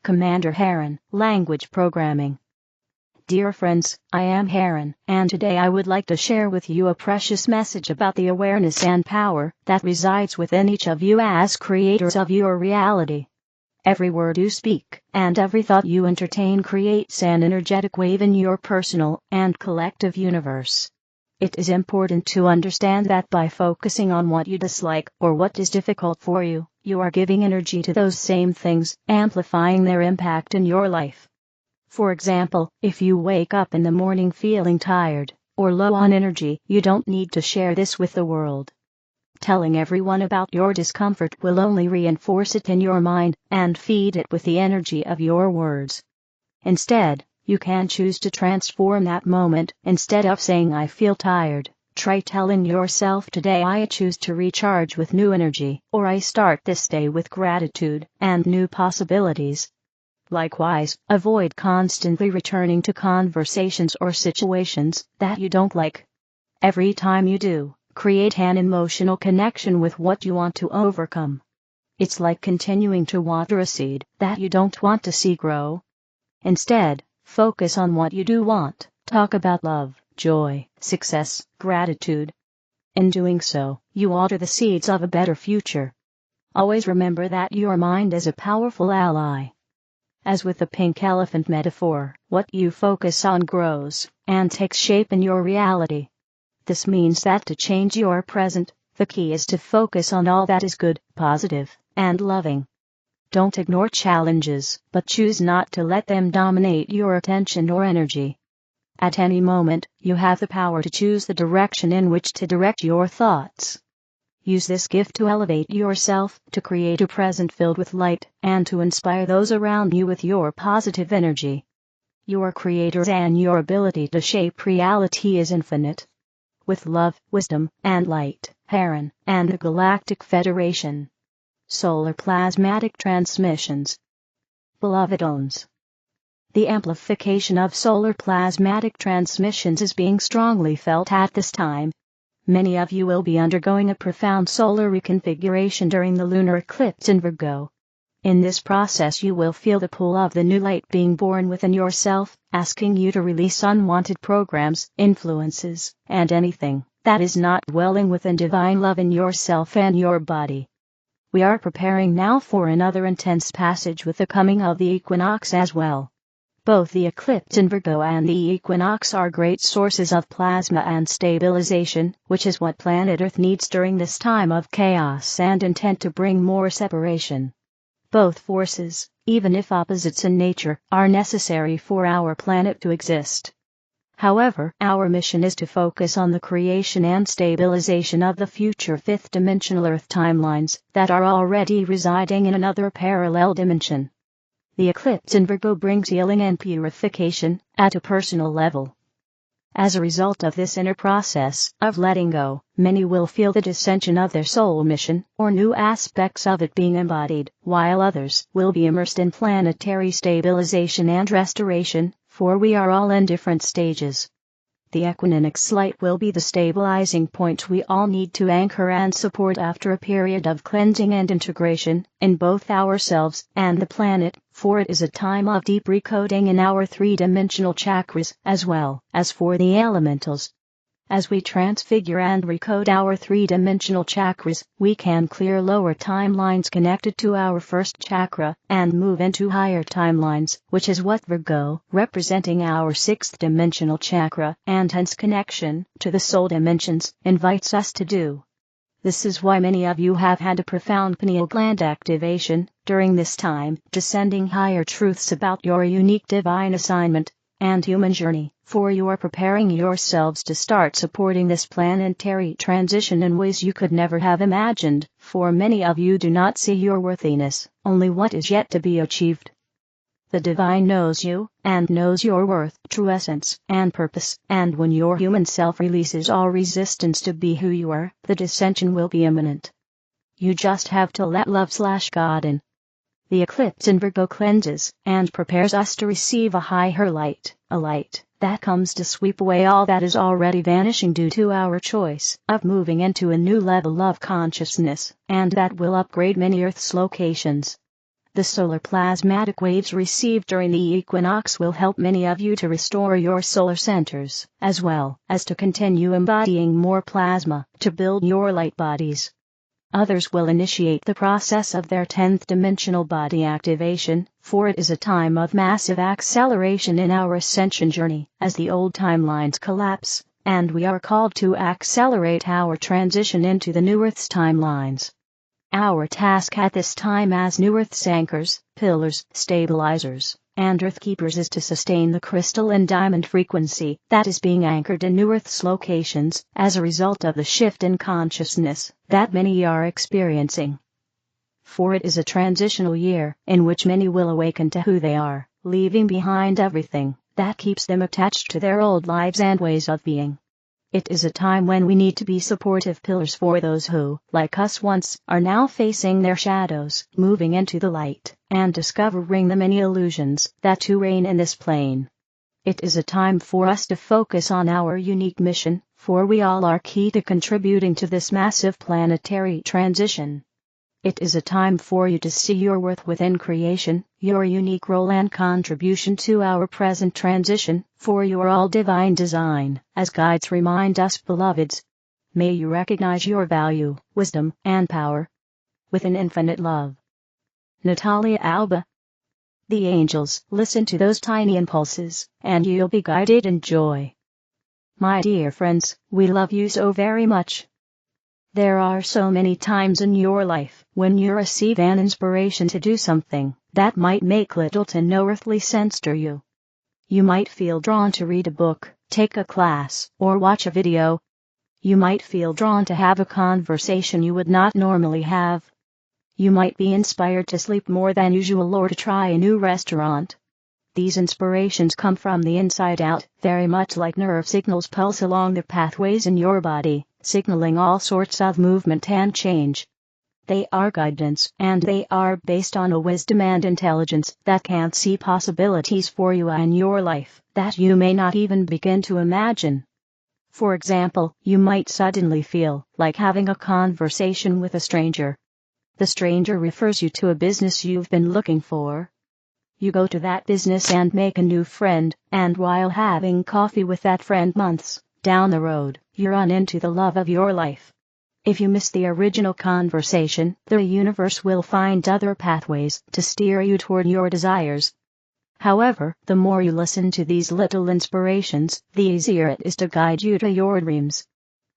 Commander Heron, Language Programming. Dear friends, I am Heron, and today I would like to share with you a precious message about the awareness and power that resides within each of you as creators of your reality. Every word you speak, and every thought you entertain creates an energetic wave in your personal and collective universe. It is important to understand that by focusing on what you dislike or what is difficult for you, you are giving energy to those same things, amplifying their impact in your life. For example, if you wake up in the morning feeling tired or low on energy, you don't need to share this with the world. Telling everyone about your discomfort will only reinforce it in your mind and feed it with the energy of your words. Instead, you can choose to transform that moment. Instead of saying I feel tired, try telling yourself today I choose to recharge with new energy, or I start this day with gratitude and new possibilities. Likewise, avoid constantly returning to conversations or situations that you don't like. Every time you do, create an emotional connection with what you want to overcome. It's like continuing to water a seed that you don't want to see grow. Instead, focus on what you do want. Talk about love, joy, success, gratitude. In doing so, you water the seeds of a better future. Always remember that your mind is a powerful ally. As with the pink elephant metaphor, what you focus on grows and takes shape in your reality. This means that to change your present, the key is to focus on all that is good, positive, and loving. Don't ignore challenges, but choose not to let them dominate your attention or energy. At any moment, you have the power to choose the direction in which to direct your thoughts. Use this gift to elevate yourself, to create a present filled with light, and to inspire those around you with your positive energy. Your creators and your ability to shape reality is infinite. With love, wisdom, and light, Heron and the Galactic Federation. Solar Plasmatic Transmissions. Beloved ones, the amplification of solar plasmatic transmissions is being strongly felt at this time. Many of you will be undergoing a profound solar reconfiguration during the lunar eclipse in Virgo. In this process you will feel the pull of the new light being born within yourself, asking you to release unwanted programs, influences, and anything that is not dwelling within divine love in yourself and your body. We are preparing now for another intense passage with the coming of the equinox as well. Both the eclipse in Virgo and the equinox are great sources of plasma and stabilization, which is what planet Earth needs during this time of chaos and intent to bring more separation. Both forces, even if opposites in nature, are necessary for our planet to exist. However, our mission is to focus on the creation and stabilization of the future fifth-dimensional Earth timelines that are already residing in another parallel dimension. The eclipse in Virgo brings healing and purification at a personal level. As a result of this inner process of letting go, many will feel the dissension of their soul mission, or new aspects of it being embodied, while others will be immersed in planetary stabilization and restoration, for we are all in different stages. The equinox light will be the stabilizing point we all need to anchor and support after a period of cleansing and integration in both ourselves and the planet, for it is a time of deep recoding in our three-dimensional chakras as well as for the elementals. As we transfigure and recode our three-dimensional chakras, we can clear lower timelines connected to our first chakra and move into higher timelines, which is what Virgo, representing our sixth-dimensional chakra and hence connection to the soul dimensions, invites us to do. This is why many of you have had a profound pineal gland activation during this time, descending higher truths about your unique divine assignment and human journey, for you are preparing yourselves to start supporting this planetary transition in ways you could never have imagined, for many of you do not see your worthiness, only what is yet to be achieved. The divine knows you, and knows your worth, true essence, and purpose, and when your human self releases all resistance to be who you are, the dissension will be imminent. You just have to let love/God in. The eclipse in Virgo cleanses and prepares us to receive a higher light, a light that comes to sweep away all that is already vanishing due to our choice of moving into a new level of consciousness, and that will upgrade many Earth's locations. The solar plasmatic waves received during the equinox will help many of you to restore your solar centers, as well as to continue embodying more plasma to build your light bodies. Others will initiate the process of their 10th dimensional body activation, for it is a time of massive acceleration in our ascension journey, as the old timelines collapse, and we are called to accelerate our transition into the new Earth's timelines. Our task at this time as new Earth's anchors, pillars, stabilizers, and Earth keepers is to sustain the crystal and diamond frequency that is being anchored in new Earth's locations as a result of the shift in consciousness that many are experiencing. For it is a transitional year in which many will awaken to who they are, leaving behind everything that keeps them attached to their old lives and ways of being. It is a time when we need to be supportive pillars for those who, like us once, are now facing their shadows, moving into the light, and discovering the many illusions that too reign in this plane. It is a time for us to focus on our unique mission, for we all are key to contributing to this massive planetary transition. It is a time for you to see your worth within creation, your unique role and contribution to our present transition, for you are all divine design, as guides remind us beloveds. May you recognize your value, wisdom, and power. With an infinite love. Natalia, Alba. The angels listen to those tiny impulses, and you'll be guided in joy. My dear friends, we love you so very much. There are so many times in your life when you receive an inspiration to do something that might make little to no earthly sense to you. You might feel drawn to read a book, take a class, or watch a video. You might feel drawn to have a conversation you would not normally have. You might be inspired to sleep more than usual or to try a new restaurant. These inspirations come from the inside out, very much like nerve signals pulse along the pathways in your body, signaling all sorts of movement and change. They are guidance, and they are based on a wisdom and intelligence that can see possibilities for you and your life that you may not even begin to imagine. For example, you might suddenly feel like having a conversation with a stranger. The stranger refers you to a business you've been looking for. You go to that business and make a new friend, and while having coffee with that friend months down the road, you run into the love of your life. If you miss the original conversation, the universe will find other pathways to steer you toward your desires. However, the more you listen to these little inspirations, the easier it is to guide you to your dreams.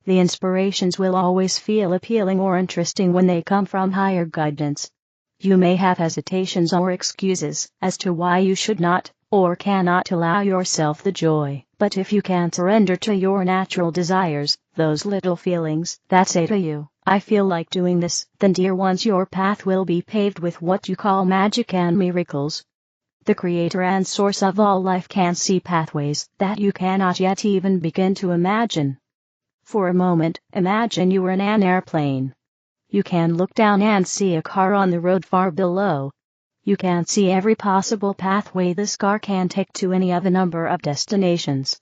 The inspirations will always feel appealing or interesting when they come from higher guidance. You may have hesitations or excuses as to why you should not, or cannot allow yourself the joy, but if you can surrender to your natural desires, those little feelings that say to you, I feel like doing this, then dear ones, your path will be paved with what you call magic and miracles. The creator and source of all life can see pathways that you cannot yet even begin to imagine. For a moment, imagine you were in an airplane. You can look down and see a car on the road far below. You can see every possible pathway this car can take to any of a number of destinations.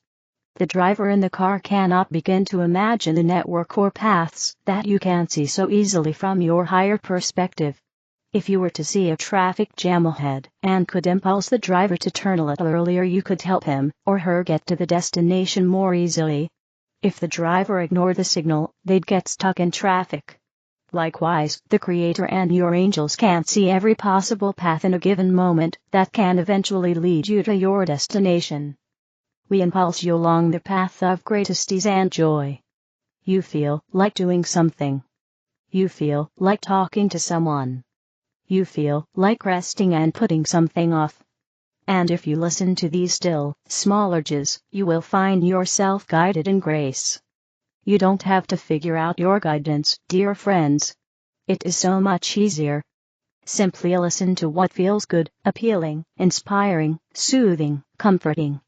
The driver in the car cannot begin to imagine the network or paths that you can see so easily from your higher perspective. If you were to see a traffic jam ahead and could impulse the driver to turn a little earlier, you could help him or her get to the destination more easily. If the driver ignored the signal, they'd get stuck in traffic. Likewise, the Creator and your angels can see every possible path in a given moment that can eventually lead you to your destination. We impulse you along the path of greatest ease and joy. You feel like doing something. You feel like talking to someone. You feel like resting and putting something off. And if you listen to these still, small urges, you will find yourself guided in grace. You don't have to figure out your guidance, dear friends. It is so much easier. Simply listen to what feels good, appealing, inspiring, soothing, comforting,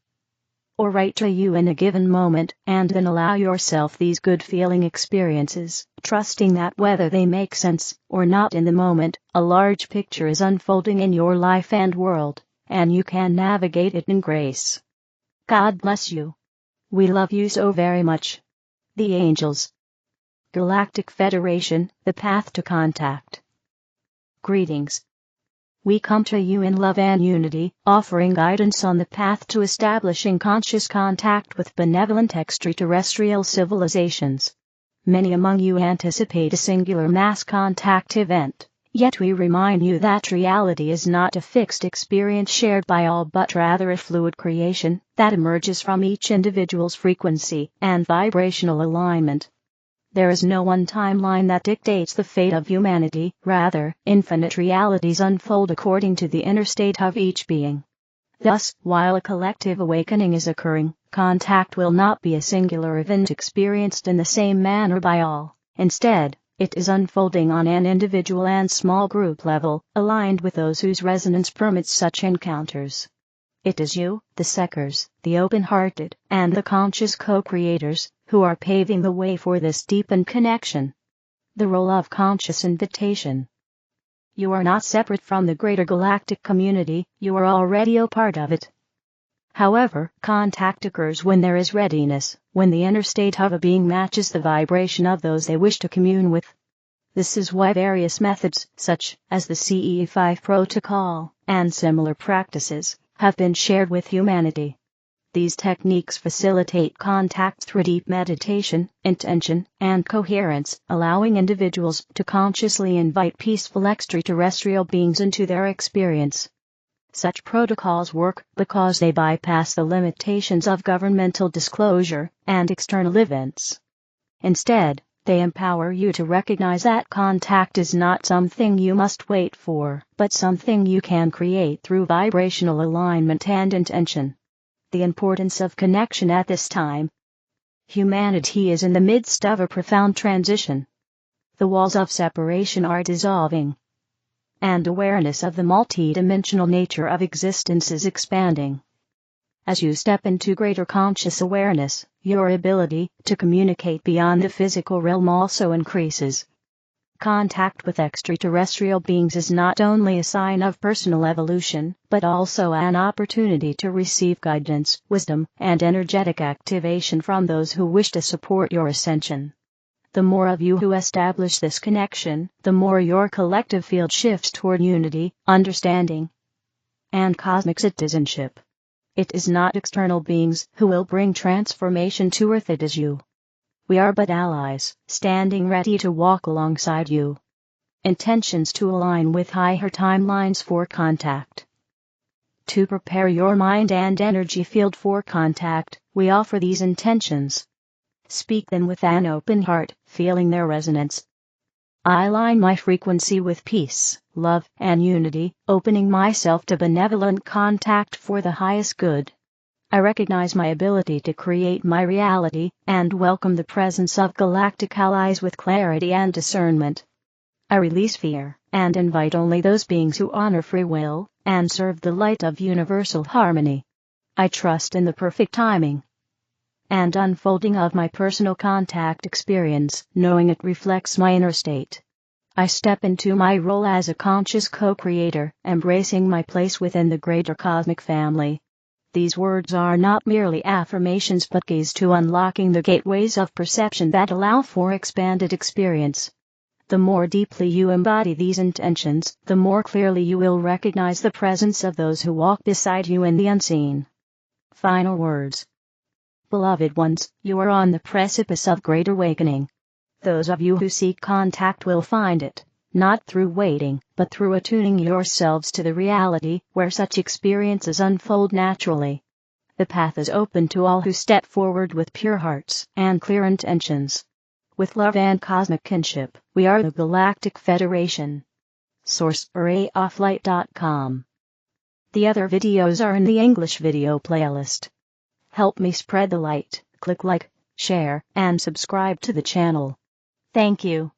or right to you in a given moment, and then allow yourself these good feeling experiences, trusting that whether they make sense or not in the moment, a large picture is unfolding in your life and world, and you can navigate it in grace. God bless you. We love you so very much. The Angels. Galactic Federation, the path to contact. Greetings. we come to you in love and unity, offering guidance on the path to establishing conscious contact with benevolent extraterrestrial civilizations. Many among you anticipate a singular mass contact event, yet we remind you that reality is not a fixed experience shared by all but rather a fluid creation that emerges from each individual's frequency and vibrational alignment. There is no one timeline that dictates the fate of humanity, rather, infinite realities unfold according to the inner state of each being. Thus, while a collective awakening is occurring, contact will not be a singular event experienced in the same manner by all. Instead, it is unfolding on an individual and small group level, aligned with those whose resonance permits such encounters. It is you, the seekers, the open-hearted, and the conscious co-creators, who are paving the way for this deepened connection. The role of conscious invitation. You are not separate from the greater galactic community, you are already a part of it. However, contact occurs when there is readiness, when the inner state of a being matches the vibration of those they wish to commune with. This is why various methods, such as the CE5 protocol, and similar practices, have been shared with humanity. These techniques facilitate contact through deep meditation, intention, and coherence, allowing individuals to consciously invite peaceful extraterrestrial beings into their experience. Such protocols work because they bypass the limitations of governmental disclosure and external events. Instead, they empower you to recognize that contact is not something you must wait for, but something you can create through vibrational alignment and intention. The importance of connection at this time. Humanity is in the midst of a profound transition. The walls of separation are dissolving, and awareness of the multidimensional nature of existence is expanding. As you step into greater conscious awareness, your ability to communicate beyond the physical realm also increases. Contact with extraterrestrial beings is not only a sign of personal evolution, but also an opportunity to receive guidance, wisdom, and energetic activation from those who wish to support your ascension. The more of you who establish this connection, the more your collective field shifts toward unity, understanding, and cosmic citizenship. It is not external beings who will bring transformation to Earth, it is you. We are but allies, standing ready to walk alongside you. Intentions to align with higher timelines for contact. To prepare your mind and energy field for contact, we offer these intentions. Speak them with an open heart, feeling their resonance. I align my frequency with peace, love, and unity, opening myself to benevolent contact for the highest good. I recognize my ability to create my reality, and welcome the presence of galactic allies with clarity and discernment. I release fear, and invite only those beings who honor free will, and serve the light of universal harmony. I trust in the perfect timing and unfolding of my personal contact experience, knowing it reflects my inner state. I step into my role as a conscious co-creator, embracing my place within the greater cosmic family. These words are not merely affirmations but keys to unlocking the gateways of perception that allow for expanded experience. The more deeply you embody these intentions, the more clearly you will recognize the presence of those who walk beside you in the unseen. Final words. Beloved ones, you are on the precipice of great awakening. Those of you who seek contact will find it, not through waiting, but through attuning yourselves to the reality where such experiences unfold naturally. The path is open to all who step forward with pure hearts and clear intentions. With love and cosmic kinship, we are the Galactic Federation. Source: arrayoflight.com. The other videos are in the English video playlist. Help me spread the light. Click like, share, and subscribe to the channel. Thank you.